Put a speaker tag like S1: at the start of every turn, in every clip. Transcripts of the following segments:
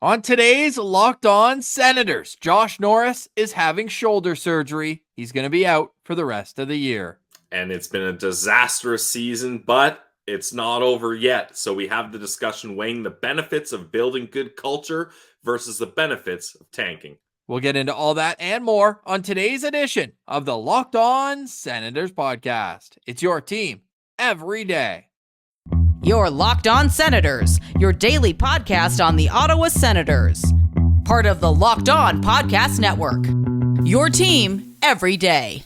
S1: On today's Locked On Senators, Josh Norris is having shoulder surgery. He's going to be out for the rest of the year.
S2: And it's been a disastrous season, but it's not over yet. So we have the discussion weighing the benefits of building good culture versus the benefits of tanking.
S1: We'll get into all that and more on today's edition of the Locked On Senators podcast. It's your team every day.
S3: Your Locked On Senators, your daily podcast on the Ottawa Senators. Part of the Locked On Podcast Network. Your team every day.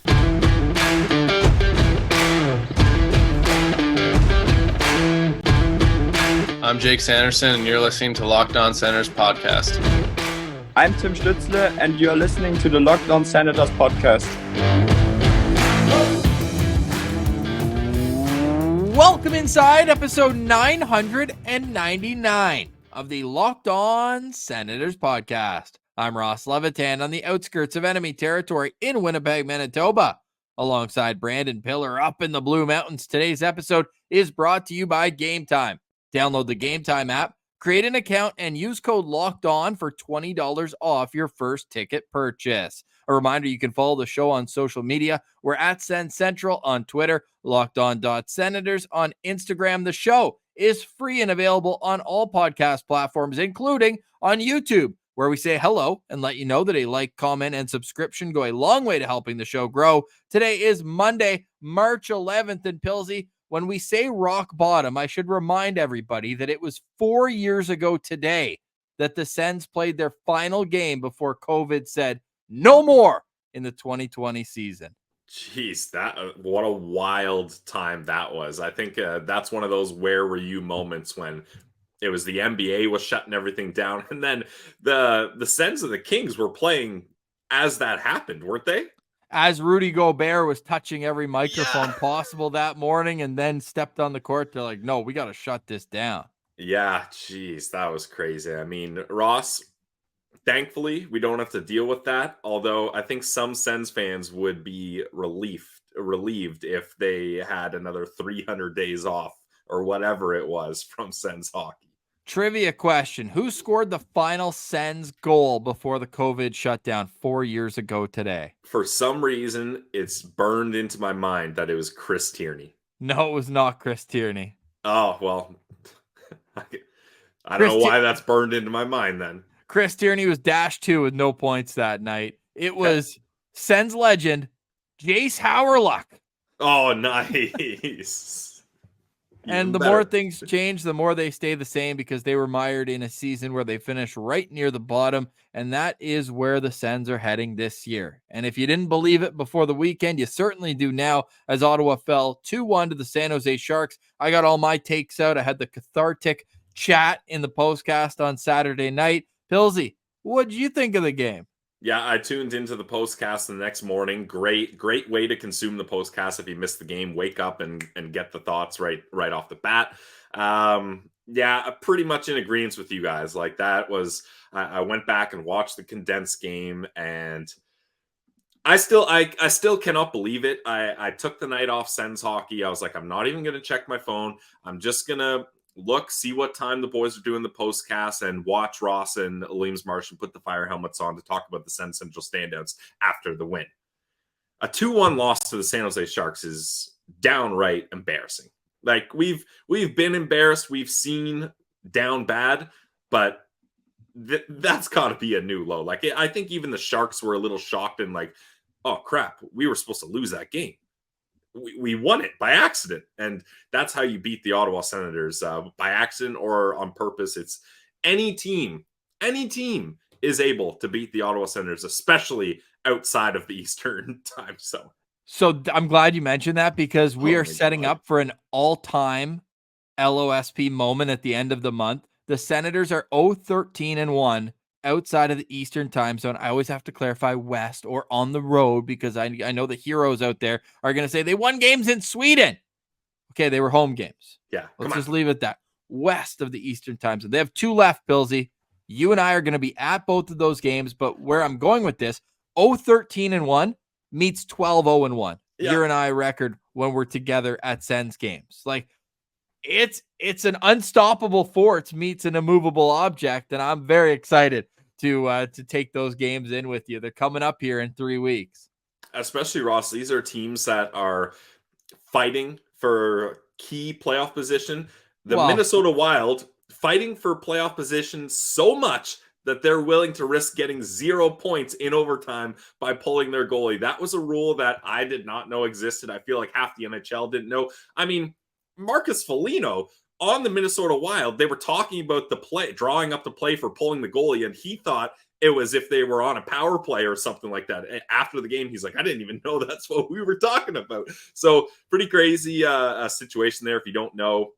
S4: I'm Jake Sanderson, and you're listening to Locked On Senators podcast.
S5: I'm Tim Stützle, and you're listening to the Locked On Senators podcast.
S1: Welcome inside episode 999 of the Locked On Senators podcast. I'm Ross Levitan on the outskirts of enemy territory in Winnipeg, Manitoba, alongside Brandon Pillar up in the Blue Mountains. Today's episode is brought to you by Game Time. Download the Game Time app, create an account, and use code LOCKEDON for $20 off your first ticket purchase. A reminder, you can follow the show on social media. We're at Sens Central on Twitter, LockedOn.Senators on Instagram. The show is free and available on all podcast platforms, including on YouTube, where we say hello and let you know that a like, comment, and subscription go a long way to helping the show grow. Today is Monday, March 11th, and Pilsy, when we say rock bottom, I should remind everybody that it was 4 years ago today that the Sens played their final game before COVID said no more in the 2020 season.
S2: Jeez, what a wild time that was. I think that's one of those where were you moments when it was the NBA was shutting everything down, and then the Sens and the Kings were playing as that happened, weren't they?
S1: As Rudy Gobert was touching every microphone possible that morning and then stepped on the court, they're like, no, we got to shut this down.
S2: Yeah, geez, that was crazy. I mean, Ross, thankfully, we don't have to deal with that, although I think some Sens fans would be relieved if they had another 300 days off or whatever it was from Sens hockey.
S1: Trivia question. Who scored the final Sens goal before the COVID shutdown 4 years ago today?
S2: For some reason, it's burned into my mind that it was Chris Tierney.
S1: No, it was not Chris Tierney.
S2: Oh, well, I don't know why that's burned into my mind then.
S1: Chris Tierney was -2 with no points that night. It was Sens legend, Jace Howerluck.
S2: Oh, nice.
S1: And the more things change, the more they stay the same, because they were mired in a season where they finished right near the bottom, and that is where the Sens are heading this year. And if you didn't believe it before the weekend, you certainly do now, as Ottawa fell 2-1 to the San Jose Sharks. I got all my takes out. I had the cathartic chat in the postcast on Saturday night. Pilsy, what did you think of the game?
S2: Yeah, I tuned into the postcast the next morning. Great way to consume the postcast if you missed the game. Wake up and get the thoughts right off the bat. Yeah, pretty much in agreement with you guys. Like that was, I went back and watched the condensed game, and I still cannot believe it. I took the night off Sens hockey. I was like, I'm not even going to check my phone. I'm just going to look, see what time the boys are doing the postcast, and watch Ross and Liam's Marsh and put the fire helmets on to talk about the Sens Central standouts after the win. A 2-1 loss to the San Jose Sharks is downright embarrassing. Like we've been embarrassed. We've seen down bad, but that's got to be a new low. Like I think even the Sharks were a little shocked and like, oh crap, we were supposed to lose that game. We won it by accident, and that's how you beat the Ottawa Senators, by accident or on purpose. It's any team is able to beat the Ottawa Senators, especially outside of the Eastern time zone.
S1: So I'm glad you mentioned that, because we are setting up for an all-time LOSP moment at the end of the month. The Senators are 0-13-1 outside of the Eastern time zone. I always have to clarify west or on the road, because I know the heroes out there are going to say they won games in Sweden. Okay, they were home games.
S2: Yeah,
S1: let's just leave it at that. West of the Eastern time zone. They have 2 left, Pilsy. You and I are going to be at both of those games, but where I'm going with this, 0-13-1 meets 12-0-1. Yeah. You and I record when we're together at Sens games. Like, it's an unstoppable force meets an immovable object, and I'm very excited to take those games in with you. They're coming up here in 3 weeks.
S2: Especially, Ross, these are teams that are fighting for key playoff position. The
S1: Well,
S2: Minnesota Wild fighting for playoff position so much that they're willing to risk getting 0 points in overtime by pulling their goalie. That was a rule that I did not know existed. I feel like half the NHL didn't know. I mean, Marcus Foligno on the Minnesota Wild, they were talking about the play, drawing up the play for pulling the goalie, and he thought it was if they were on a power play or something like that. After the game, he's like, I didn't even know that's what we were talking about. So pretty crazy situation there. If you don't know,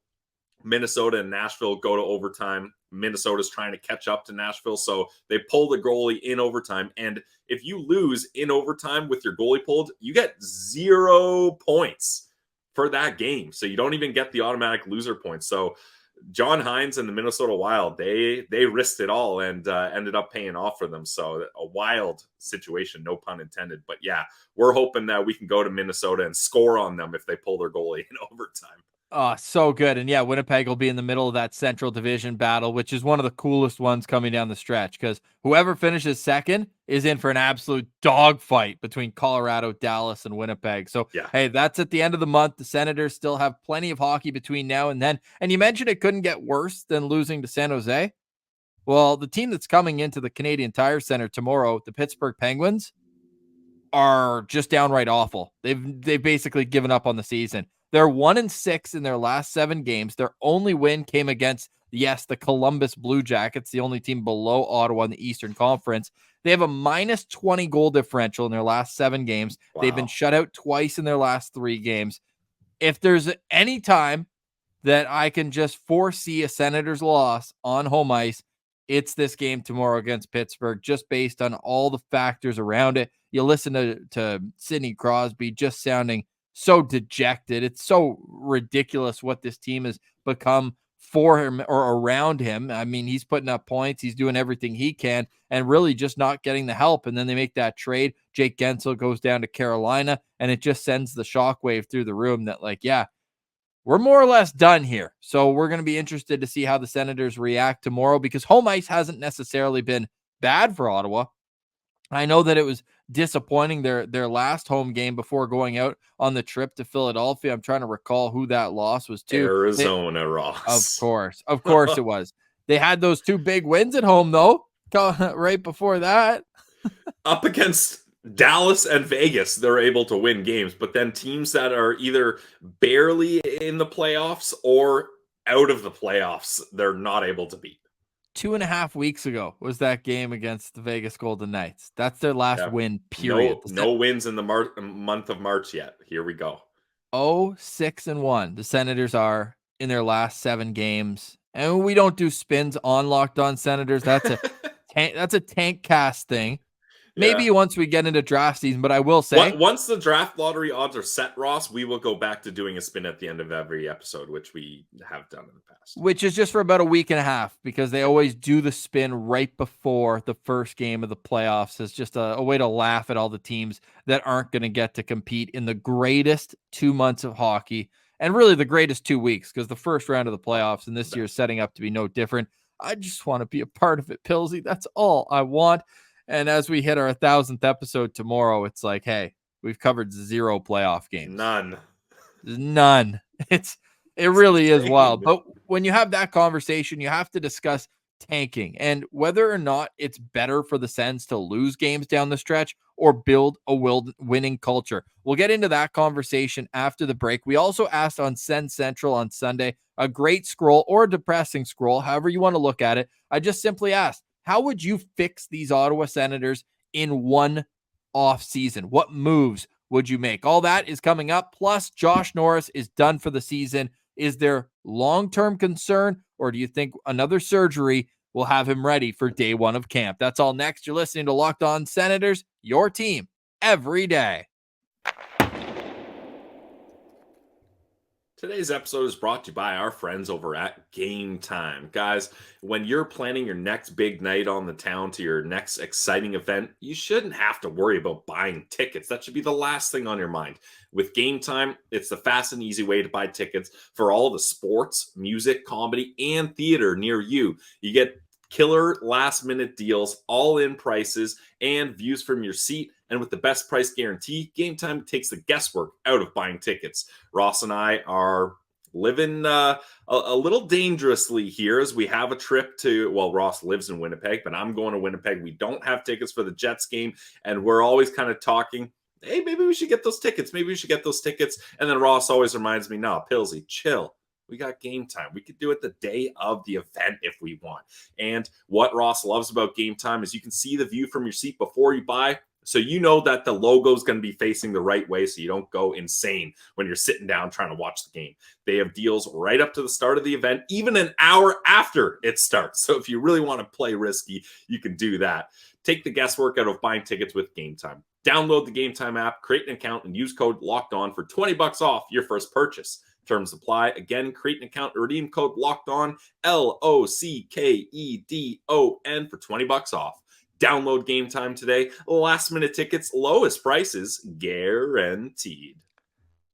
S2: Minnesota and Nashville go to overtime. Minnesota's trying to catch up to Nashville, so they pull the goalie in overtime. And if you lose in overtime with your goalie pulled, you get 0 points for that game. So you don't even get the automatic loser points. So John Hines and the Minnesota Wild, they risked it all and ended up paying off for them. So a wild situation, no pun intended. But yeah, we're hoping that we can go to Minnesota and score on them if they pull their goalie in overtime.
S1: Oh, so good. And yeah, Winnipeg will be in the middle of that Central Division battle, which is one of the coolest ones coming down the stretch, because whoever finishes second is in for an absolute dogfight between Colorado, Dallas, and Winnipeg. So,
S2: yeah.
S1: Hey, that's at the end of the month. The Senators still have plenty of hockey between now and then. And you mentioned it couldn't get worse than losing to San Jose. Well, the team that's coming into the Canadian Tire Center tomorrow, the Pittsburgh Penguins, are just downright awful. They've basically given up on the season. They're 1-6 in their last 7 games. Their only win came against, the Columbus Blue Jackets, the only team below Ottawa in the Eastern Conference. They have a -20 goal differential in their last 7 games.
S2: Wow.
S1: They've been shut out twice in their last 3 games. If there's any time that I can just foresee a Senators loss on home ice, it's this game tomorrow against Pittsburgh, just based on all the factors around it. You listen to Sidney Crosby just sounding so dejected. It's so ridiculous what this team has become for him or around him. I mean, he's putting up points. He's doing everything he can and really just not getting the help. And then they make that trade. Jake Gensel goes down to Carolina, and it just sends the shockwave through the room that, like, yeah, we're more or less done here. So we're going to be interested to see how the Senators react tomorrow, because home ice hasn't necessarily been bad for Ottawa. I know that it was disappointing their last home game before going out on the trip to Philadelphia. I'm trying to recall who that loss was to.
S2: Arizona, Ross.
S1: Of course it was. They had those 2 big wins at home, though, right before that.
S2: Up against Dallas and Vegas, they're able to win games, but then teams that are either barely in the playoffs or out of the playoffs, they're not able to beat.
S1: 2.5 weeks ago was that game against the Vegas Golden Knights. That's their last win, period.
S2: No wins in the month of March yet. Here we go.
S1: 6-1. The Senators are in their last 7 games. And we don't do spins on Locked On Senators. That's a tank cast thing. Maybe once we get into draft season, but I will say,
S2: once the draft lottery odds are set, Ross, we will go back to doing a spin at the end of every episode, which we have done in the past.
S1: Which is just for about a week and a half, because they always do the spin right before the first game of the playoffs. It's just a way to laugh at all the teams that aren't going to get to compete in the greatest 2 months of hockey, and really the greatest 2 weeks, because the first round of the playoffs and this year is setting up to be no different. I just want to be a part of it, Pillsy. That's all I want. And as we hit our 1,000th episode tomorrow, it's like, hey, we've covered 0 playoff games. None. It really is wild. But when you have that conversation, you have to discuss tanking and whether or not it's better for the Sens to lose games down the stretch or build a winning culture. We'll get into that conversation after the break. We also asked on Sens Central on Sunday, a great scroll or a depressing scroll, however you want to look at it. I just simply asked, how would you fix these Ottawa Senators in one off season? What moves would you make? All that is coming up. Plus, Josh Norris is done for the season. Is there long-term concern, or do you think another surgery will have him ready for day 1 of camp? That's all next. You're listening to Locked On Senators, your team every day.
S2: Today's episode is brought to you by our friends over at Game Time. Guys, when you're planning your next big night on the town to your next exciting event, you shouldn't have to worry about buying tickets. That should be the last thing on your mind. With Game Time, it's the fast and easy way to buy tickets for all the sports, music, comedy, and theater near you. You get killer last-minute deals, all-in prices, and views from your seat. And with the best price guarantee, Game Time takes the guesswork out of buying tickets. Ross and I are living a little dangerously here as we have a trip to, well, Ross lives in Winnipeg, but I'm going to Winnipeg. We don't have tickets for the Jets game, and we're always kind of talking, hey, maybe we should get those tickets. Maybe we should get those tickets. And then Ross always reminds me, no, Pillsy, chill. We got Game Time. We could do it the day of the event if we want. And what Ross loves about Game Time is you can see the view from your seat before you buy. So you know that the logo is going to be facing the right way so you don't go insane when you're sitting down trying to watch the game. They have deals right up to the start of the event, even an hour after it starts. So if you really want to play risky, you can do that. Take the guesswork out of buying tickets with Game Time. Download the Game Time app, create an account, and use code LOCKEDON for $20 off your first purchase. Terms apply. Again, create an account, redeem code LOCKEDON, LOCKEDON for $20 off. Download Game Time today. Last minute tickets, lowest prices guaranteed.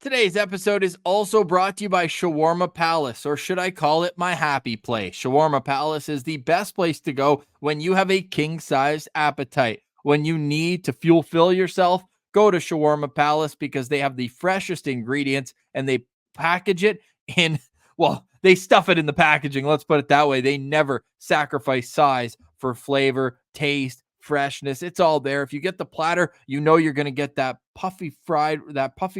S1: Today's episode is also brought to you by Shawarma Palace, or should I call it my happy place? Shawarma Palace is the best place to go when you have a king-sized appetite. When you need to fulfill yourself, go to Shawarma Palace because they have the freshest ingredients and they package it in, well, they stuff it in the packaging. Let's put it that way. They never sacrifice size for flavor, taste, freshness. It's all there. If you get the platter, you know you're going to get that puffy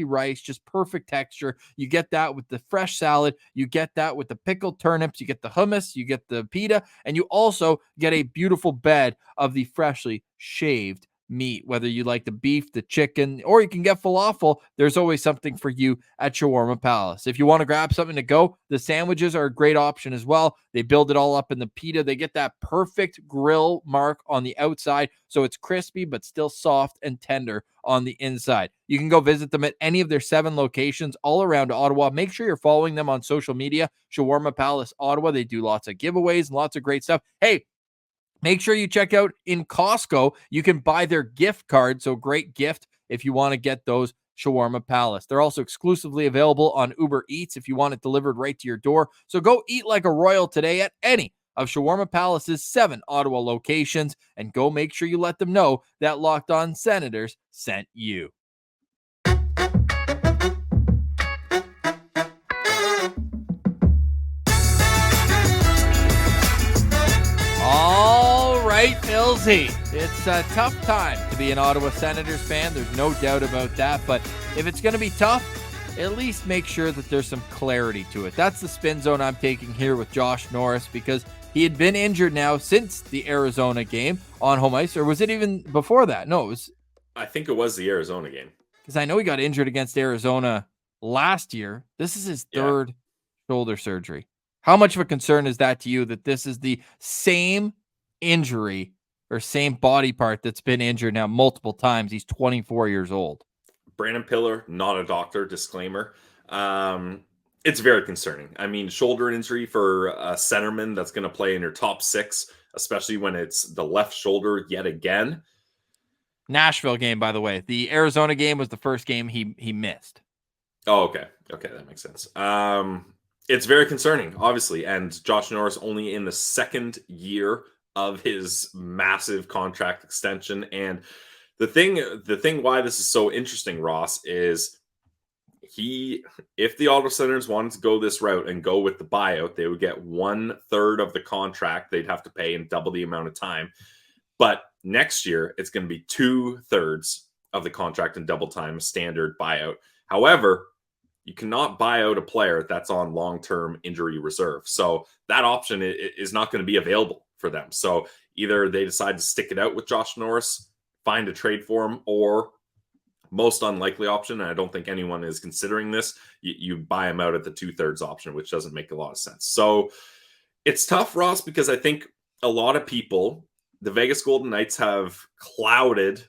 S1: rice, just perfect texture. You get that with the fresh salad. You get that with the pickled turnips. You get the hummus. You get the pita. And you also get a beautiful bed of the freshly shaved meat, whether you like the beef, the chicken, or you can get falafel. There's always something for you at Shawarma Palace. If you want to grab something to go, the sandwiches are a great option as well. They build it all up in the pita. They get that perfect grill mark on the outside, so it's crispy but still soft and tender on the inside. You can go visit them at any of their 7 locations all around Ottawa. Make sure you're following them on social media, Shawarma Palace Ottawa. They do lots of giveaways and lots of great stuff. Hey, make sure you check out in Costco. You can buy their gift card. So great gift if you want to get those Shawarma Palace. They're also exclusively available on Uber Eats if you want it delivered right to your door. So go eat like a royal today at any of Shawarma Palace's 7 Ottawa locations and go make sure you let them know that Locked On Senators sent you. All right, Pillsy. It's a tough time to be an Ottawa Senators fan. There's no doubt about that. But if it's going to be tough, at least make sure that there's some clarity to it. That's the spin zone I'm taking here with Josh Norris because he had been injured now since the Arizona game on home ice. Or was it even before that? No, it was.
S2: I think it was the Arizona game.
S1: Because I know he got injured against Arizona last year. This is his third shoulder surgery. How much of a concern is that to you that this is the same injury or same body part that's been injured now multiple times? He's 24 years old.
S2: Brandon Pillar, not a doctor, disclaimer. It's very concerning. I mean, shoulder injury for a centerman that's going to play in your top 6, especially when it's the left shoulder yet again.
S1: Nashville game, by the way. The Arizona game was the first game he missed.
S2: Oh, okay. Okay, that makes sense. It's very concerning, obviously, and Josh Norris only in the 2nd year of his massive contract extension. And the thing why this is so interesting, Ross, is if the Ottawa Senators wanted to go this route and go with the buyout, they would get 1/3 of the contract they'd have to pay and double the amount of time. But next year, it's going to be 2/3 of the contract and double time, standard buyout. However, you cannot buy out a player that's on long-term injury reserve. So that option is not going to be available for them. So either they decide to stick it out with Josh Norris, find a trade for him, or most unlikely option, and I don't think anyone is considering this, you buy him out at the 2/3 option, which doesn't make a lot of sense. So it's tough, Ross, because I think a lot of people, the Vegas Golden Knights have clouded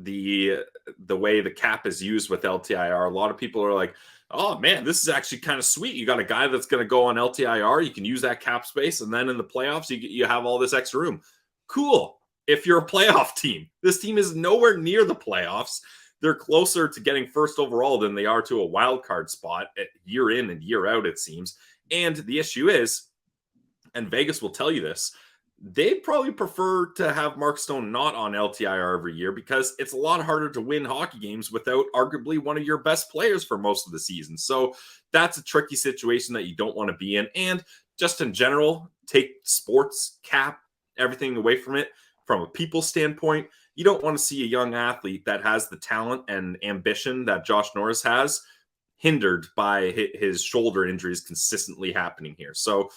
S2: the way the cap is used with LTIR. A lot of people are like, oh man, this is actually kind of sweet. You got a guy that's going to go on LTIR. You can use that cap space. And then in the playoffs, you have all this extra room. Cool. If you're a playoff team, this team is nowhere near the playoffs. They're closer to getting first overall than they are to a wild card spot year in and year out, it seems. And the issue is, and Vegas will tell you this, they'd probably prefer to have Mark Stone not on LTIR every year because it's a lot harder to win hockey games without arguably one of your best players for most of the season. So that's a tricky situation that you don't want to be in. And just in general, take sports, cap, everything away from it. From a people standpoint, you don't want to see a young athlete that has the talent and ambition that Josh Norris has hindered by his shoulder injuries consistently happening here. So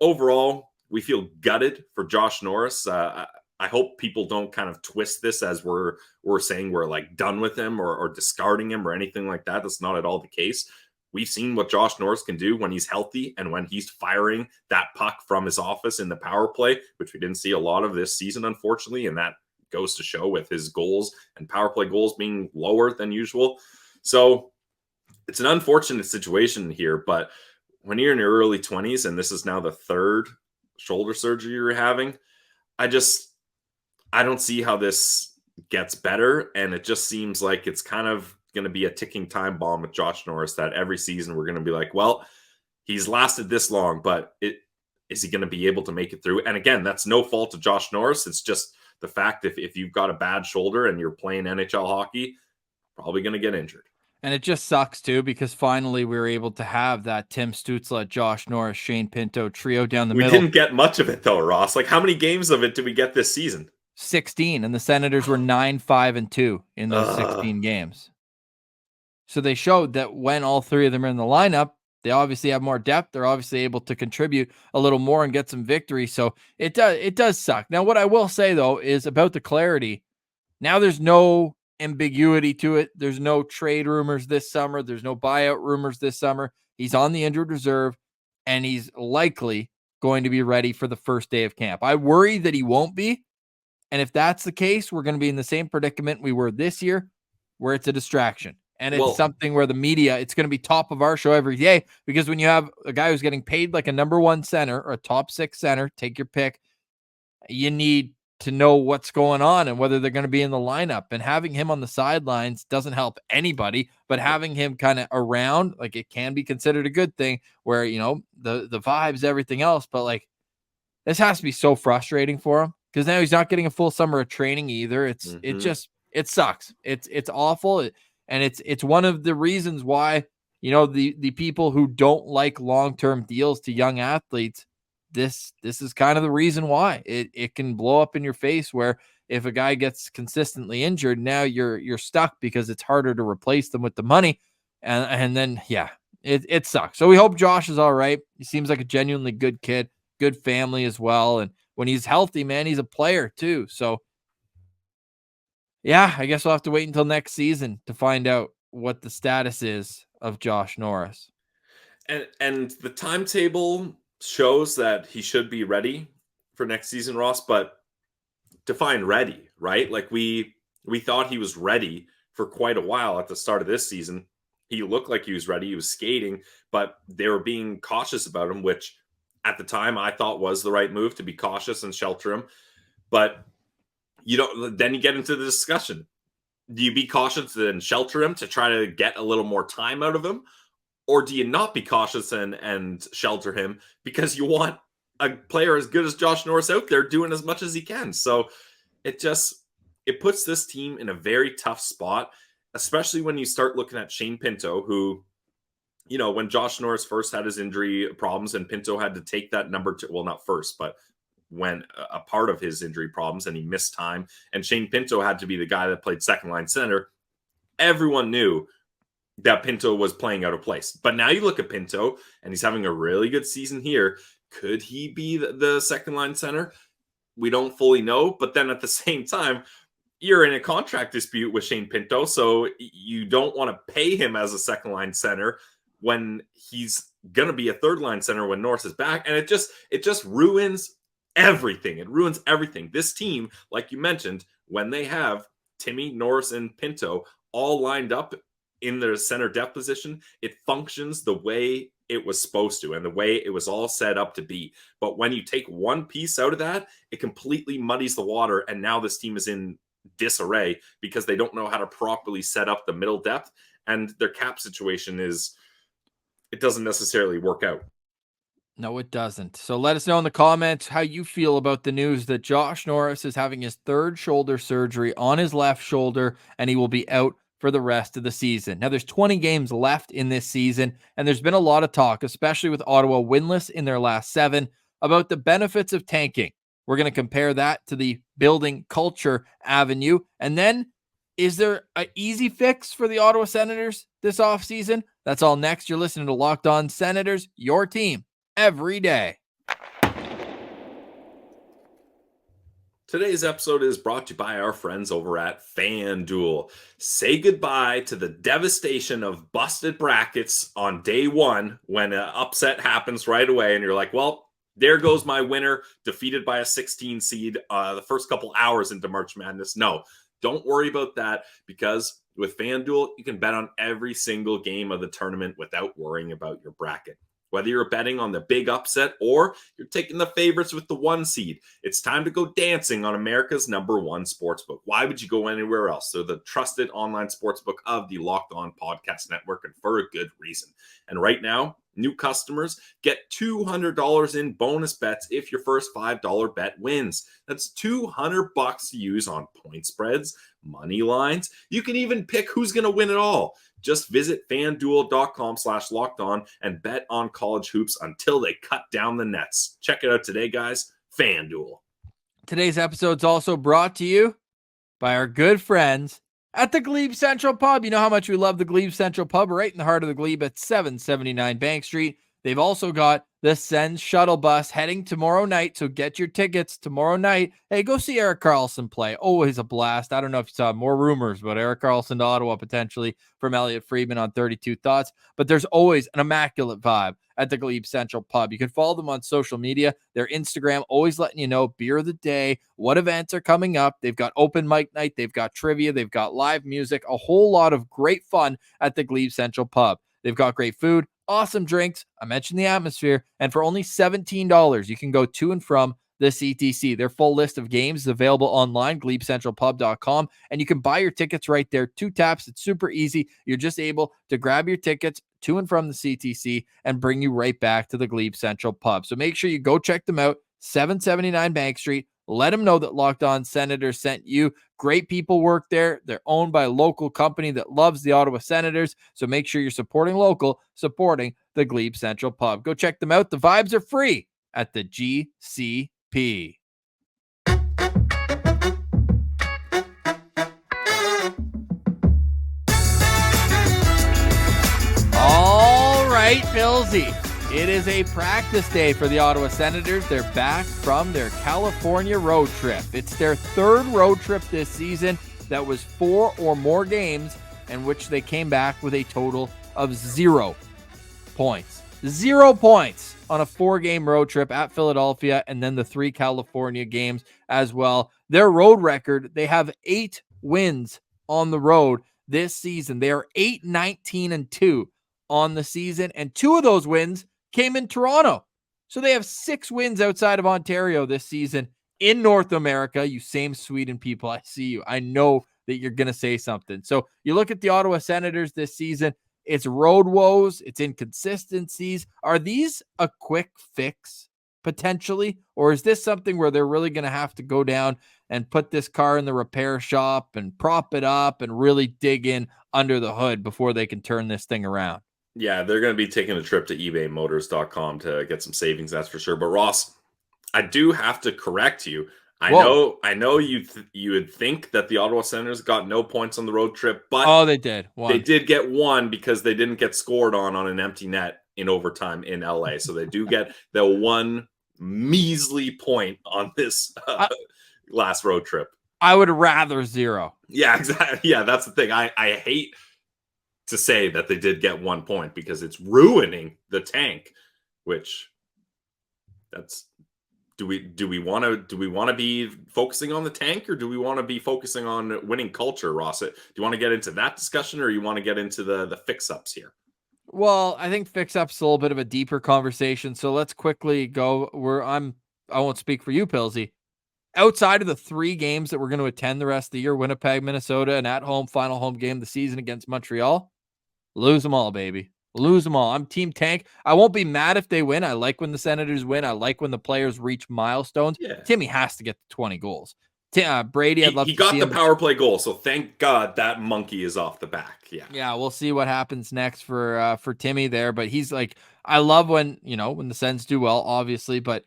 S2: overall, we feel gutted for Josh Norris. I hope people don't kind of twist this as we're saying we're like done with him or discarding him or anything like that. That's not at all the case. We've seen what Josh Norris can do when he's healthy and when he's firing that puck from his office in the power play, which we didn't see a lot of this season, unfortunately. And that goes to show with his goals and power play goals being lower than usual. So it's an unfortunate situation here, but when you're in your early 20s and this is now the third shoulder surgery you're having, I don't see how this gets better. And it just seems like it's kind of going to be a ticking time bomb with Josh Norris that every season we're going to be like, well, he's lasted this long, but is he going to be able to make it through? And again, that's no fault of Josh Norris. It's just the fact if you've got a bad shoulder and you're playing NHL hockey, probably going to get injured.
S1: And it just sucks too, because finally we were able to have that Tim Stützle, Josh Norris, Shane Pinto trio down the middle.
S2: We didn't get much of it though, Ross. Like how many games of it did we get this season?
S1: 16, and the Senators were 9-5-2 in those 16 games. So they showed that when all three of them are in the lineup, they obviously have more depth. They're obviously able to contribute a little more and get some victory. So it does suck. Now, what I will say though is about the clarity. Now there's no ambiguity to it. There's no trade rumors this summer. There's no buyout rumors this summer. He's on the injured reserve, and he's likely going to be ready for the first day of camp. I worry that he won't be. And if that's the case, we're going to be in the same predicament we were this year, where it's a distraction. And it's something where the media, it's going to be top of our show every day, because when you have a guy who's getting paid like a number one center or a top six center, take your pick, you need to know what's going on and whether they're going to be in the lineup. And having him on the sidelines doesn't help anybody, but having him kind of around, like, it can be considered a good thing where, you know, the vibes, everything else. But like, this has to be so frustrating for him, because now he's not getting a full summer of training either. It sucks. It's awful. And it's one of the reasons why, you know, the people who don't like long-term deals to young athletes, this is kind of the reason why it can blow up in your face, where if a guy gets consistently injured, now you're stuck because it's harder to replace them with the money. And then, yeah, it sucks. So we hope Josh is all right. He seems like a genuinely good kid, good family as well. And when he's healthy, man, he's a player too. So yeah, I guess we'll have to wait until next season to find out what the status is of Josh Norris.
S2: And the timetable shows that he should be ready for next season, Ross, but define ready, right? Like we thought he was ready for quite a while at the start of this season. He looked like he was ready. He was skating, but they were being cautious about him, which at the time I thought was the right move, to be cautious and shelter him. But then you get into the discussion. Do you be cautious and shelter him to try to get a little more time out of him? Or do you not be cautious and shelter him because you want a player as good as Josh Norris out there doing as much as he can? So it puts this team in a very tough spot, especially when you start looking at Shane Pinto, who, you know, when Josh Norris first had his injury problems and Pinto had to take that number two, well, not first, but when a part of his injury problems and he missed time, and Shane Pinto had to be the guy that played second line center, everyone knew that Pinto was playing out of place. But now you look at Pinto and he's having a really good season here. Could he be the second line center? We don't fully know. But then at the same time, you're in a contract dispute with Shane Pinto, so you don't want to pay him as a second line center when he's going to be a third line center when Norris is back. And it just ruins everything. It ruins everything. This team, like you mentioned, when they have Timmy, Norris, and Pinto all lined up in their center depth position, it functions the way it was supposed to and the way it was all set up to be. But when you take one piece out of that, it completely muddies the water. And now this team is in disarray because they don't know how to properly set up the middle depth, and their cap situation it doesn't necessarily work out.
S1: No, it doesn't. So let us know in the comments how you feel about the news that Josh Norris is having his third shoulder surgery on his left shoulder, and he will be out for the rest of the season. Now, there's 20 games left in this season, and there's been a lot of talk, especially with Ottawa winless in their last 7, about the benefits of tanking. We're going to compare that to the building culture avenue. And then, is there an easy fix for the Ottawa Senators this offseason? That's all next. You're listening to Locked On Senators, your team every day.
S2: Today's episode is brought to you by our friends over at FanDuel. Say goodbye to the devastation of busted brackets on day one when an upset happens right away and you're like, well, there goes my winner, defeated by a 16 seed the first couple hours into March Madness. No, don't worry about that, because with FanDuel, you can bet on every single game of the tournament without worrying about your bracket. Whether you're betting on the big upset or you're taking the favorites with the 1 seed, it's time to go dancing on America's #1 sportsbook. Why would you go anywhere else? They're the trusted online sportsbook of the Locked On Podcast Network, and for a good reason. And right now, new customers get $200 in bonus bets if your first $5 bet wins. That's $200 to use on point spreads, money lines. You can even pick who's going to win it all. Just visit fanduel.com/lockedon and bet on college hoops until they cut down the nets. Check it out today, guys. FanDuel.
S1: Today's episode is also brought to you by our good friends at the GLEBE Central Pub. You know how much we love the GLEBE Central Pub, right in the heart of the Glebe at 779 Bank Street. They've also got the Sens shuttle bus heading tomorrow night, so get your tickets tomorrow night. Hey, go see Erik Karlsson play. Always a blast. I don't know if you saw more rumors about Erik Karlsson to Ottawa potentially from Elliot Friedman on 32 Thoughts, but there's always an immaculate vibe at the Glebe Central Pub. You can follow them on social media. Their Instagram always letting you know beer of the day, what events are coming up. They've got open mic night, they've got trivia, they've got live music, a whole lot of great fun at the Glebe Central Pub. They've got great food, awesome drinks. I mentioned the atmosphere. And for only $17, you can go to and from the CTC. Their full list of games is available online, GLEBECentralPub.com. And you can buy your tickets right there. 2 taps. It's super easy. You're just able to grab your tickets to and from the CTC and bring you right back to the Glebe Central Pub. So make sure you go check them out. 779 Bank Street. Let them know that Locked On Senators sent you. Great people work there. They're owned by a local company that loves the Ottawa Senators. So make sure you're supporting local, supporting the Glebe Central Pub. Go check them out. The vibes are free at the GCP. All right, Pilsy. It is a practice day for the Ottawa Senators. They're back from their California road trip. It's their 3rd road trip this season that was 4 or more games in which they came back with a total of 0 points. 0 points on a 4-game road trip at Philadelphia, and then the 3 California games as well. Their road record, they have 8 wins on the road this season. They are 8-19-2 on the season, and 2 of those wins came in Toronto. So they have 6 wins outside of Ontario this season in North America. You same Sweden people, I see you. I know that you're going to say something. So you look at the Ottawa Senators this season, it's road woes, it's inconsistencies. Are these a quick fix potentially? Or is this something where they're really going to have to go down and put this car in the repair shop and prop it up and really dig in under the hood before they can turn this thing around?
S2: Yeah, they're going to be taking a trip to ebaymotors.com to get some savings, that's for sure. But Ross, I do have to correct you. I know you would think that the Ottawa Senators got no points on the road trip, but
S1: they did.
S2: They did get 1 because they didn't get scored on an empty net in overtime in LA. So they do get the 1 measly point on this last road trip.
S1: I would rather 0.
S2: Yeah, exactly. Yeah, that's the thing. I hate to say that they did get 1 point because it's ruining the tank, which do we want to be focusing on the tank, or do we want to be focusing on winning culture, Ross? Do you want to get into that discussion, or you want to get into the fix-ups here?
S1: Well, I think fix-up's a little bit of a deeper conversation, so let's quickly go I won't speak for you, Pilsy. Outside of the 3 games that we're going to attend the rest of the year, Winnipeg, Minnesota, and at home, final home game of the season against Montreal, lose them all, baby. Lose them all. I'm team tank. I won't be mad if they win. I like when the Senators win. I like when the players reach milestones.
S2: Yeah.
S1: Timmy has to get to 20 goals. Brady, I'd love to see
S2: He got the
S1: him.
S2: power play goal, so thank God that monkey is off the back.
S1: Yeah, we'll see what happens next for Timmy there. But he's like, I love when the Sens do well, obviously, but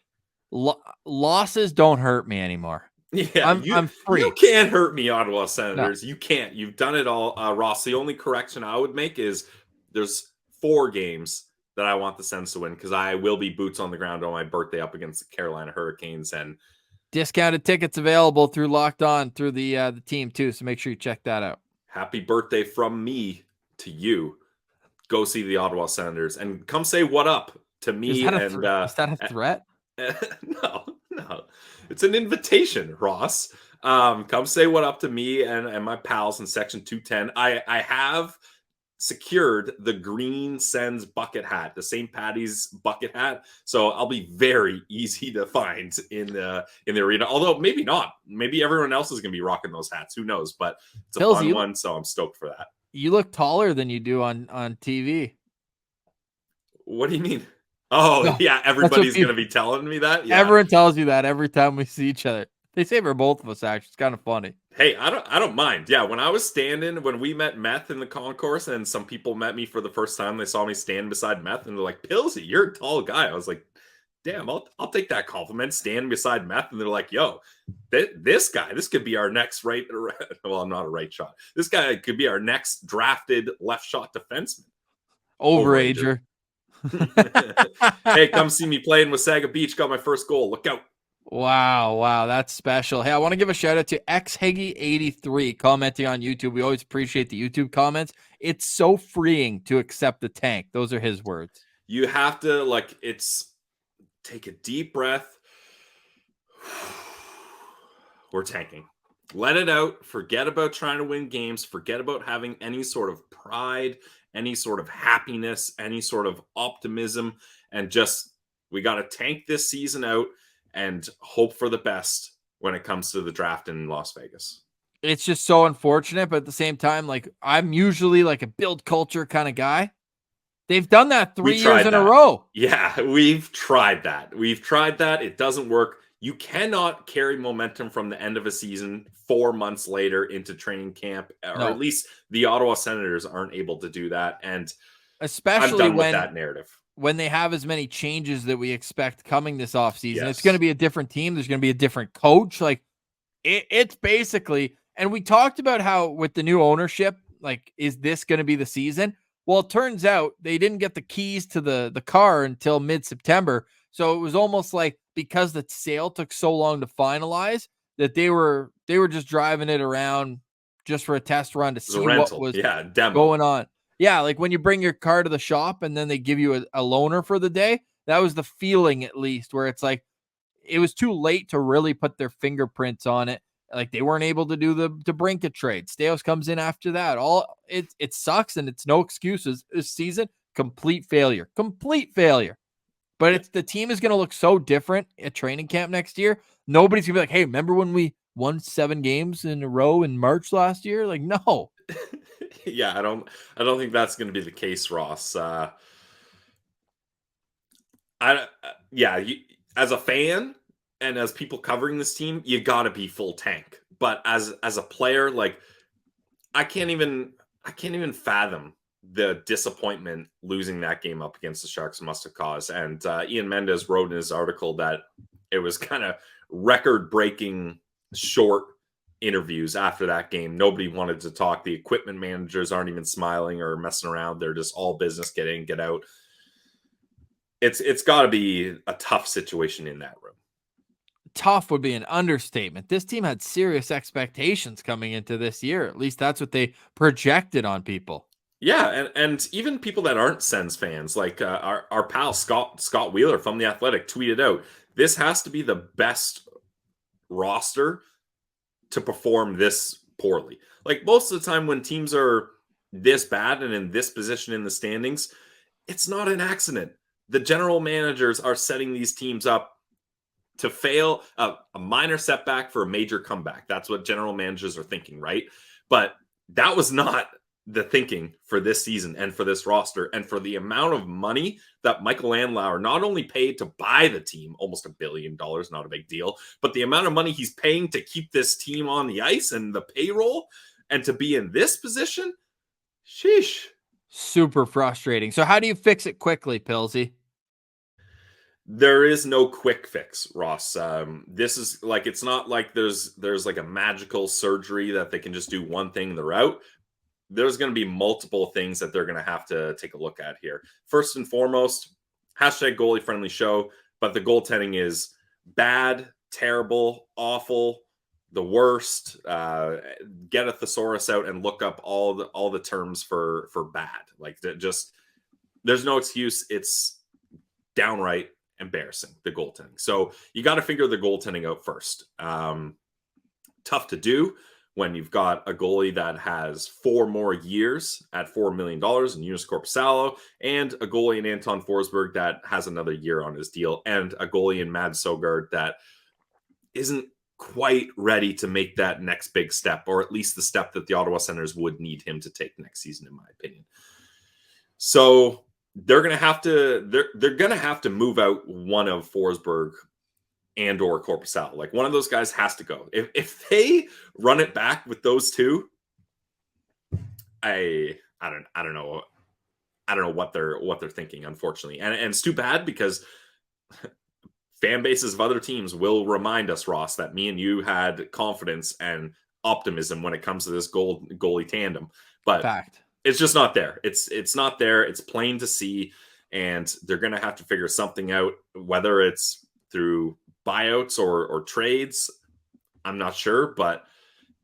S1: losses don't hurt me anymore.
S2: Yeah,
S1: I'm free.
S2: You can't hurt me, Ottawa Senators.
S1: No.
S2: You can't. You've done it all, Ross. The only correction I would make is there's 4 games that I want the Sens to win, because I will be boots on the ground on my birthday up against the Carolina Hurricanes, and
S1: discounted tickets available through Locked On through the team too. So make sure you check that out.
S2: happy birthday from me to you. Go see the Ottawa Senators and come say what up to me.
S1: Is that a threat?
S2: No. It's an invitation, Ross. Come say what up to me and my pals in section 210. I have secured the green Sens bucket hat, the St. Patty's bucket hat. So I'll be very easy to find in the arena. Although maybe not. Maybe everyone else is going to be rocking those hats. Who knows? But it's a fun one, so I'm stoked for that.
S1: You look taller than you do on TV.
S2: What do you mean? Oh, yeah, everybody's going to be telling me that? Yeah.
S1: Everyone tells you that every time we see each other. They say for both of us, actually. It's kind of funny.
S2: Hey, I don't mind. Yeah, when I was when we met Meth in the concourse, and some people met me for the first time, they saw me stand beside Meth, and they're like, Pilsy, you're a tall guy. I was like, damn, I'll take that compliment, stand beside Meth, and they're like, yo, this guy, this could be our next well, I'm not a right shot. This guy could be our next drafted left shot defenseman.
S1: Overager.
S2: Hey, come see me playing with Saga Beach. Got my first goal. Look out.
S1: Wow, that's special. Hey, I want to give a shout out to xheggy83 commenting on YouTube. We always appreciate the YouTube comments. It's so freeing to accept the tank. Those are his words.
S2: You have to take a deep breath. We're tanking. Let it out. Forget about trying to win games. Forget about having any sort of pride, any sort of happiness, any sort of optimism, and just, we got to tank this season out and hope for the best when it comes to the draft in Las Vegas.
S1: It's just so unfortunate, but at the same time, I'm usually a build culture kind of guy. They've done that 3 years in a row.
S2: Yeah, we've tried that. It doesn't work. You cannot carry momentum from the end of a season 4 months later into training camp, or at least the Ottawa Senators aren't able to do that. And
S1: especially
S2: I'm done with that narrative.
S1: When they have as many changes that we expect coming this offseason, It's going to be a different team. There's going to be a different coach. It's basically, and we talked about how with the new ownership, is this going to be the season? Well, it turns out they didn't get the keys to the car until mid-September. So it was almost like, because the sale took so long to finalize, that they were just driving it around just for a test run to see what was going on. Yeah, when you bring your car to the shop and then they give you a loaner for the day, that was the feeling, at least, where it's it was too late to really put their fingerprints on it. They weren't able to do the DeBrincat trade. Staios comes in after that. It sucks, and it's no excuses. This season, complete failure. But the team is going to look so different at training camp next year. Nobody's going to be like, hey, remember when we won 7 games in a row in March last year? No.
S2: Yeah, I don't think that's going to be the case, Ross. As a fan and as people covering this team, you got to be full tank. But as a player, I can't even fathom the disappointment losing that game up against the Sharks must have caused. And Ian Mendes wrote in his article that it was kind of record-breaking short interviews after that game. Nobody wanted to talk. The equipment managers aren't even smiling or messing around. They're just all business, get in, get out. It's got to be a tough situation in that room.
S1: Tough would be an understatement. This team had serious expectations coming into this year. At least that's what they projected on people.
S2: Yeah, and even people that aren't Sens fans, our pal Scott Wheeler from The Athletic tweeted out, this has to be the best roster to perform this poorly. Like most of the time when teams are this bad and in this position in the standings, it's not an accident. The general managers are setting these teams up to fail, a minor setback for a major comeback. That's what general managers are thinking, right? But that was not the thinking for this season and for this roster and for the amount of money that Michael Andlauer not only paid to buy the team, almost $1 billion, not a big deal, but the amount of money he's paying to keep this team on the ice and the payroll and to be in this position. Sheesh.
S1: Super frustrating. So how do you fix it quickly, Pilsy?
S2: There is no quick fix, Ross. This is like, it's not like there's like a magical surgery that they can just do one thing and they're out. There's going to be multiple things that they're going to have to take a look at here. First and foremost, hashtag goalie friendly show, but the goaltending is bad, terrible, awful, the worst. Get a thesaurus out and look up all the terms for bad. Like just, there's no excuse. It's downright embarrassing, the goaltending. So you got to figure the goaltending out first. Tough to do when you've got a goalie that has 4 more years at $4 million in Joonas Korpisalo, and a goalie in Anton Forsberg that has another year on his deal, and a goalie in Mads Søgaard that isn't quite ready to make that next big step, or at least the step that the Ottawa Senators would need him to take next season, in my opinion. So they're going to have to move out one of Forsberg and or Korpisalo. Like one of those guys has to go. If they run it back with those two, I don't know what they're thinking, unfortunately. And it's too bad because fan bases of other teams will remind us, Ross, that me and you had confidence and optimism when it comes to this goalie tandem. But
S1: Fact.
S2: It's just not there. It's not there. It's plain to see, and they're going to have to figure something out, whether it's through buyouts or trades. I'm not sure, but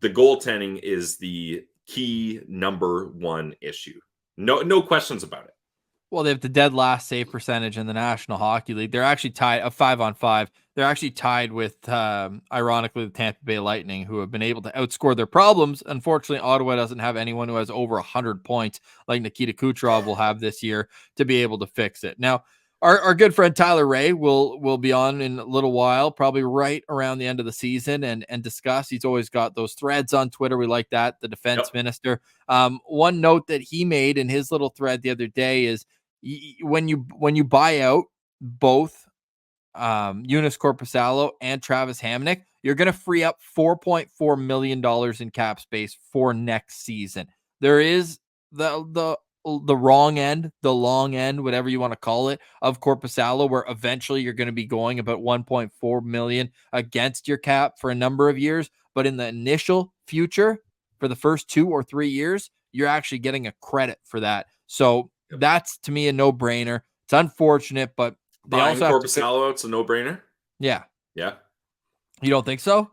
S2: the goaltending is the key number one issue. No questions about it.
S1: Well, they have the dead last save percentage in the National Hockey League. They're actually tied a 5-on-5. They're actually tied with, ironically, the Tampa Bay Lightning, who have been able to outscore their problems. Unfortunately, Ottawa doesn't have anyone who has over 100 points like Nikita Kucherov will have this year to be able to fix it. Now, our good friend Tyler Ray will be on in a little while, probably right around the end of the season, and discuss. He's always got those threads on Twitter. We like that. The defense minister. One note that he made in his little thread the other day is when you buy out both Joonas Korpisalo and Travis Hamonic, you're going to free up $4.4 million in cap space for next season. There is the wrong end, the long end, whatever you want to call it, of Korpisalo, where eventually you're going to be going about $1.4 million against your cap for a number of years. But in the initial future, for the first 2 or 3 years, you're actually getting a credit for that. So that's, to me, a no-brainer. It's unfortunate, but they
S2: Buying
S1: also have
S2: Korpisalo, it's a no-brainer.
S1: Yeah.
S2: You
S1: don't think so?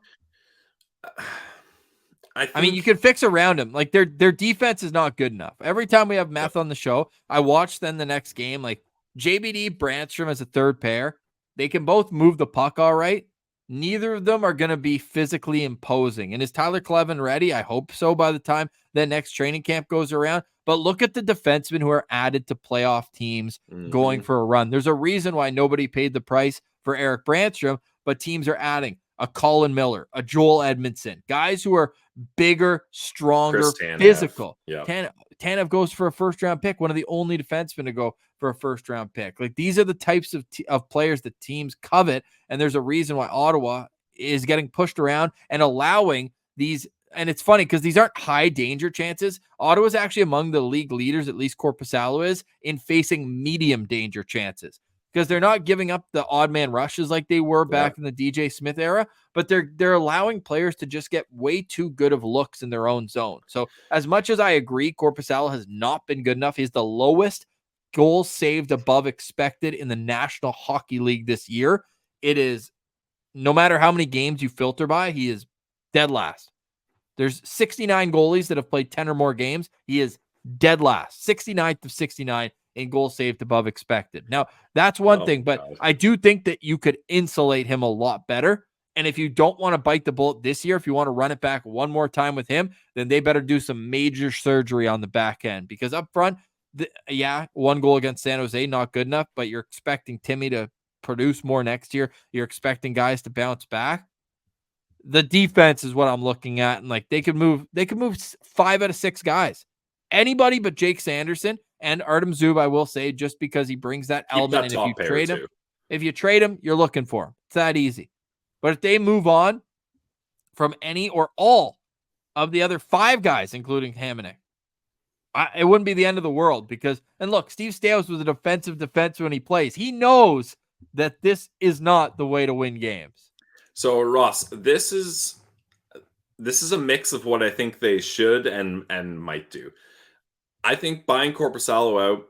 S2: I mean,
S1: you can fix around him. Like their defense is not good enough. Every time we have Meth on the show, I watch then the next game. Like JBD, Brandstrom as a third pair, they can both move the puck all right. Neither of them are going to be physically imposing. And is Tyler Clevin ready? I hope so by the time that next training camp goes around. But look at the defensemen who are added to playoff teams going for a run. There's a reason why nobody paid the price for Eric Brandstrom, but teams are adding a Colin Miller, a Joel Edmondson, guys who are bigger, stronger, physical. Tanev goes for a first-round pick, one of the only defensemen to go for a first-round pick. Like these are the types of players that teams covet, and there's a reason why Ottawa is getting pushed around and allowing these. And it's funny because these aren't high danger chances. Ottawa's actually among the league leaders, at least Korpisalo is, in facing medium danger chances, because they're not giving up the odd man rushes like they were back in the DJ Smith era, but they're allowing players to just get way too good of looks in their own zone. So as much as I agree, Korpisalo has not been good enough. He's the lowest goals saved above expected in the National Hockey League this year. It is, no matter how many games you filter by, he is dead last. There's 69 goalies that have played 10 or more games. He is dead last, 69th of 69 in goals saved above expected. Now, that's one thing, but
S2: God.
S1: I do think that you could insulate him a lot better. And if you don't want to bite the bullet this year, if you want to run it back one more time with him, then they better do some major surgery on the back end, because up front, one goal against San Jose, not good enough, but you're expecting Timmy to produce more next year. You're expecting guys to bounce back. The defense is what I'm looking at, and like they could move 5 out of 6 guys. Anybody but Jake Sanderson and Artem Zub, I will say, just because he brings that
S2: Keep
S1: element.
S2: that
S1: And if you trade him, you're looking for him. It's that easy. But if they move on from any or all of the other 5 guys, including Hamonic, it wouldn't be the end of the world, because, and look, Steve Stamkos was a defensive defenseman when he plays. He knows that this is not the way to win games.
S2: So Ross, this is a mix of what I think they should and might do. I think buying Korpisalo out,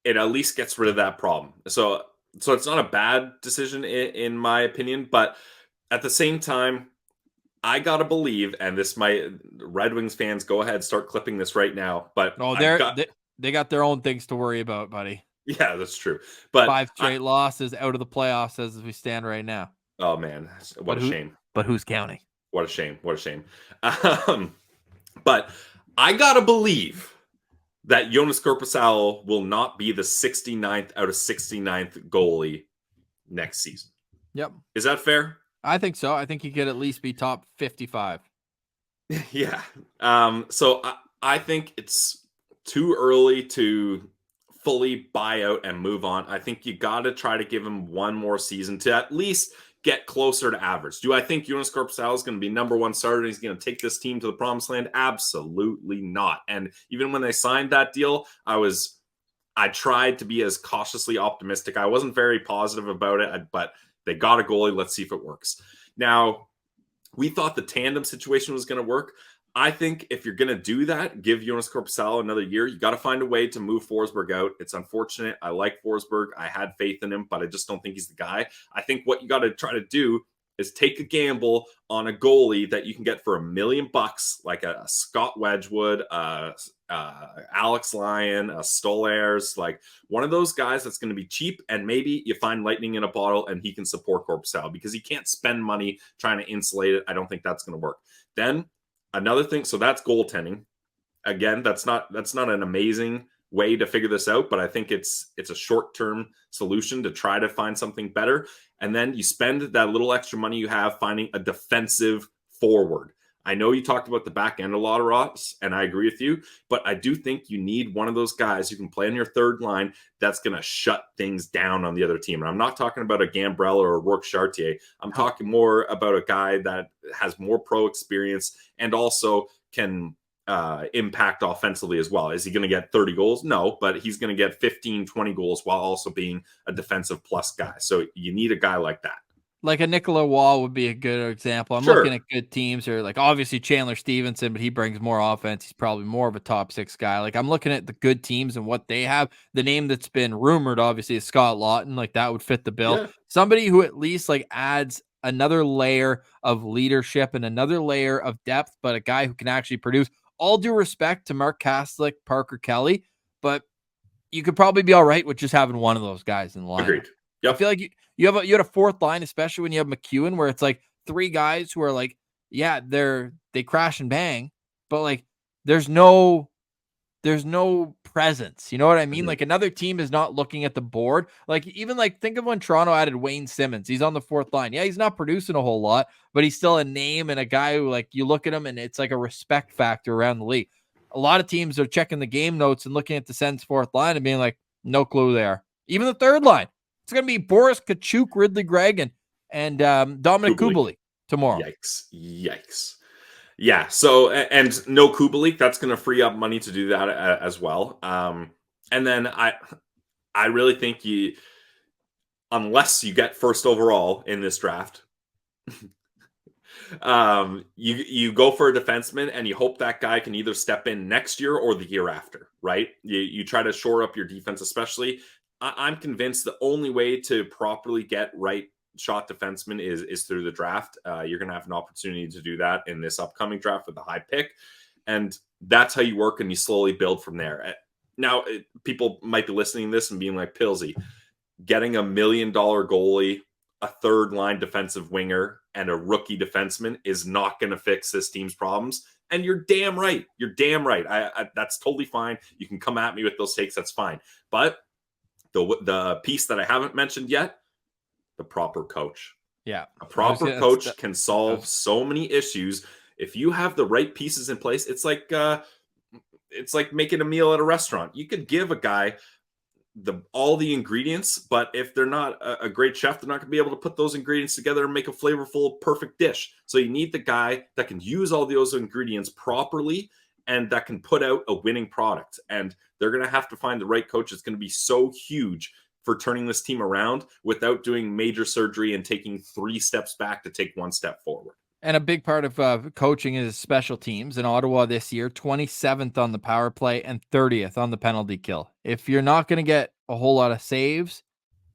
S2: it at least gets rid of that problem. So it's not a bad decision in my opinion, but at the same time, I gotta believe, and this might, Red Wings fans, go ahead, start clipping this right now. But
S1: they got their own things to worry about, buddy.
S2: Yeah, that's true. But
S1: 5 straight losses, out of the playoffs as we stand right now.
S2: Oh man, what a shame!
S1: But who's counting?
S2: What a shame! What a shame! But I gotta believe that Jonas Korpisalo will not be the 69th out of 69th goalie next season.
S1: Yep.
S2: Is that fair?
S1: I think so. I think he could at least be top 55.
S2: Yeah. So I think it's too early to fully buy out and move on. I think you got to try to give him one more season to at least get closer to average. Do I think Jonas Korpisalo is going to be number 1 starter and he's going to take this team to the promised land? Absolutely not. And even when they signed that deal, I tried to be as cautiously optimistic. I wasn't very positive about it, but they got a goalie. Let's see if it works. Now, we thought the tandem situation was going to work. I think if you're going to do that, give Jonas Korpisalo another year. You got to find a way to move Forsberg out. It's unfortunate. I like Forsberg. I had faith in him, but I just don't think he's the guy. I think what you got to try to do is take a gamble on a goalie that you can get for $1 million, like a Scott Wedgwood, Alex Lyon, a Stolarz, like one of those guys that's going to be cheap, and maybe you find lightning in a bottle and he can support Korpisalo, because he can't spend money trying to insulate it. I don't think that's going to work. Then another thing, so that's goaltending. Again, that's not an amazing way to figure this out, but I think it's a short-term solution to try to find something better. And then you spend that little extra money you have finding a defensive forward. I know you talked about the back end a lot, Ross, and I agree with you, but I do think you need one of those guys who can play on your third line that's going to shut things down on the other team. And I'm not talking about a Gambrell or a Rourke Chartier. I'm talking more about a guy that has more pro experience and also can impact offensively as well. Is he going to get 30 goals? No, but he's going to get 15, 20 goals while also being a defensive plus guy. So you need a guy like that.
S1: Like a Nicola Wall would be a good example. I'm looking at good teams, or like obviously Chandler Stevenson, but he brings more offense. He's probably more of a top 6 guy. Like I'm looking at the good teams and what they have. The name that's been rumored obviously is Scott Lawton. Like that would fit the bill. Yeah. Somebody who at least like adds another layer of leadership and another layer of depth, but a guy who can actually produce. All due respect to Mark Kastelic, Parker Kelly, but you could probably be all right with just having one of those guys in the line.
S2: Agreed. Yep.
S1: I feel like you had a fourth line, especially when you have McEwen, where it's like 3 guys who are like, yeah, they crash and bang, but like there's no presence. You know what I mean? Mm-hmm. Like another team is not looking at the board. Like even like think of when Toronto added Wayne Simmons. He's on the 4th line. Yeah, he's not producing a whole lot, but he's still a name and a guy who like you look at him and it's like a respect factor around the league. A lot of teams are checking the game notes and looking at the Sens 4th line and being like, no clue there. Even the 3rd line. It's going to be Boris Kachuk, Ridley Gregg, and Dominic Kubalik tomorrow.
S2: Yikes. Yeah, so, and no Kubalik, that's going to free up money to do that as well. And then I really think unless you get first overall in this draft, you go for a defenseman and you hope that guy can either step in next year or the year after, right? You try to shore up your defense, especially. I'm convinced the only way to properly get right shot defenseman is through the draft. You're going to have an opportunity to do that in this upcoming draft with a high pick. And that's how you work and you slowly build from there. Now, people might be listening to this and being like, Pilsy, getting $1 million goalie, a third line defensive winger, and a rookie defenseman is not going to fix this team's problems. And you're damn right. You're damn right. That's totally fine. You can come at me with those takes. That's fine. But the piece that I haven't mentioned yet, the proper coach.
S1: Yeah.
S2: A proper coach can solve so many issues. If you have the right pieces in place, it's like making a meal at a restaurant. You could give a guy all the ingredients, but if they're not a great chef, they're not going to be able to put those ingredients together and make a flavorful, perfect dish. So you need the guy that can use all those ingredients properly and that can put out a winning product. And they're going to have to find the right coach. It's going to be so huge for turning this team around without doing major surgery and taking 3 steps back to take 1 step forward.
S1: And a big part of coaching is special teams. In Ottawa this year, 27th on the power play and 30th on the penalty kill. If you're not going to get a whole lot of saves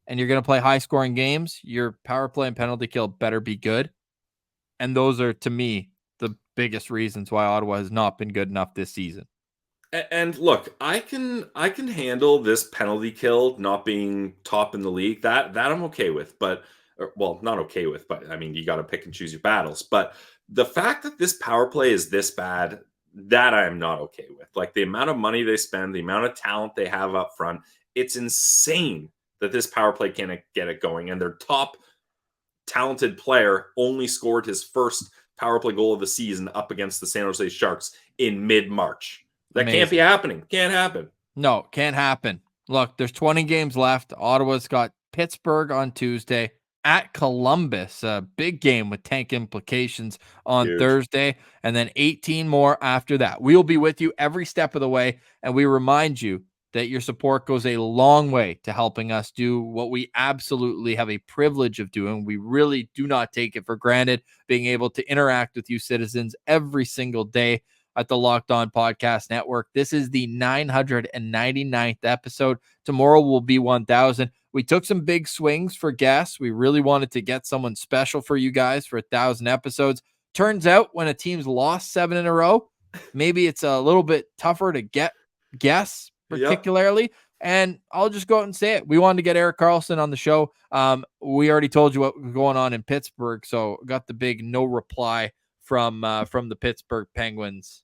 S1: and you're going to play high-scoring games, your power play and penalty kill better be good. And those are, to me, the biggest reasons why Ottawa has not been good enough this season.
S2: And look, I can handle this penalty kill not being top in the league. That I'm okay with, but not okay with, but I mean, you got to pick and choose your battles. But the fact that this power play is this bad, that I am not okay with. Like the amount of money they spend, the amount of talent they have up front, it's insane that this power play can't get it going. And their top talented player only scored his first power play goal of the season up against the San Jose Sharks in mid-March. That
S1: Amazing.
S2: Can't be happening. Can't happen.
S1: No, can't happen. Look, there's 20 games left. Ottawa's got Pittsburgh on Tuesday, at Columbus, a big game with tank implications on Thursday, and then 18 more after that. We will be with you every step of the way, and we remind you that your support goes a long way to helping us do what we absolutely have a privilege of doing. We really do not take it for granted, being able to interact with you citizens every single day at the Locked On Podcast Network. This is the 999th episode. Tomorrow will be 1,000. We took some big swings for guests. We really wanted to get someone special for you guys for 1,000 episodes. Turns out when a team's lost 7 in a row, maybe it's a little bit tougher to get guests particularly. Yep. And I'll just go out and say it. We wanted to get Erik Karlsson on the show. We already told you what was going on in Pittsburgh. So got the big no reply from the Pittsburgh Penguins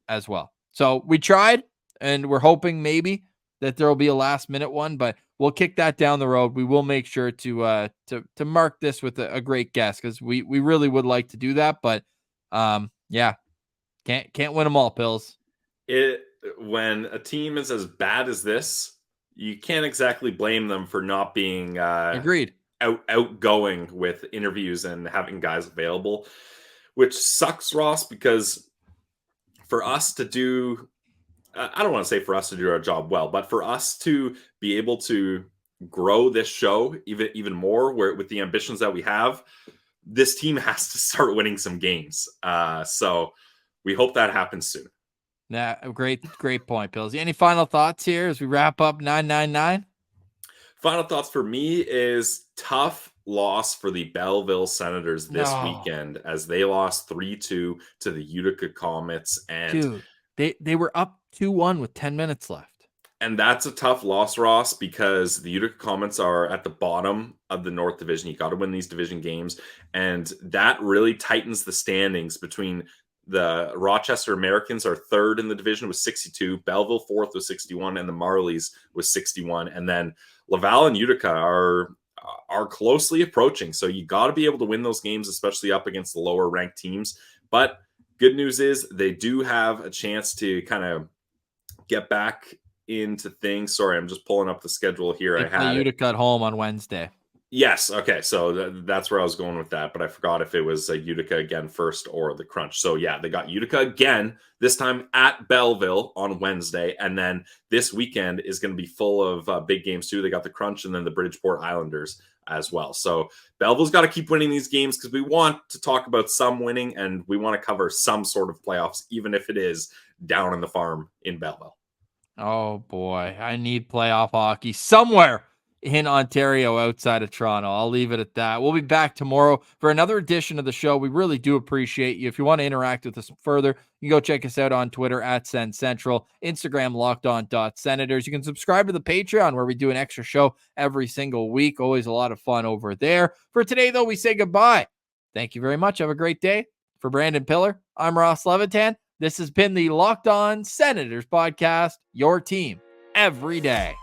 S1: as well. So we tried, and we're hoping maybe that there will be a last minute one, but we'll kick that down the road. We will make sure to mark this with a great guest, because we really would like to do that, but can't win them all, Pills.
S2: When a team is as bad as this, you can't exactly blame them for not being
S1: agreed
S2: outgoing with interviews and having guys available, which sucks, Ross, because for us to do, I don't want to say for us to do our job well, but for us to be able to grow this show even more, with the ambitions that we have, this team has to start winning some games. So we hope that happens soon.
S1: Yeah, great point, Pilsy. Any final thoughts here as we wrap up 999?
S2: Final thoughts for me is tough loss for the Belleville Senators this weekend, as they lost 3-2 to the Utica Comets. And
S1: dude, they were up 2-1 with 10 minutes left.
S2: And that's a tough loss, Ross, because the Utica Comets are at the bottom of the North Division. You got to win these division games, and that really tightens the standings between the Rochester Americans are third in the division with 62, Belleville fourth with 61, and the Marlies with 61. And then Laval and Utica are closely approaching. So you got to be able to win those games, especially up against the lower ranked teams. But good news is they do have a chance to kind of get back into things. Sorry, I'm just pulling up the schedule here.
S1: I had Utica at home on Wednesday.
S2: Yes. Okay. So that's where I was going with that, but I forgot if it was Utica again first or the Crunch. So yeah, they got Utica again, this time at Belleville on Wednesday. And then this weekend is going to be full of big games too. They got the Crunch and then the Bridgeport Islanders as well. So Belleville's got to keep winning these games, because we want to talk about some winning, and we want to cover some sort of playoffs, even if it is down on the farm in Belleville.
S1: Oh boy, I need playoff hockey somewhere in Ontario outside of Toronto. I'll leave it at that. We'll be back tomorrow for another edition of the show. We really do appreciate you. If you want to interact with us further, you can go check us out on Twitter at Sens Central, Instagram lockedon.senators. You can subscribe to the Patreon where we do an extra show every single week. Always a lot of fun over there. For today, though, we say goodbye. Thank you very much. Have a great day. For Brandon Pillar, I'm Ross Levitan. This has been the Locked On Senators podcast, your team every day.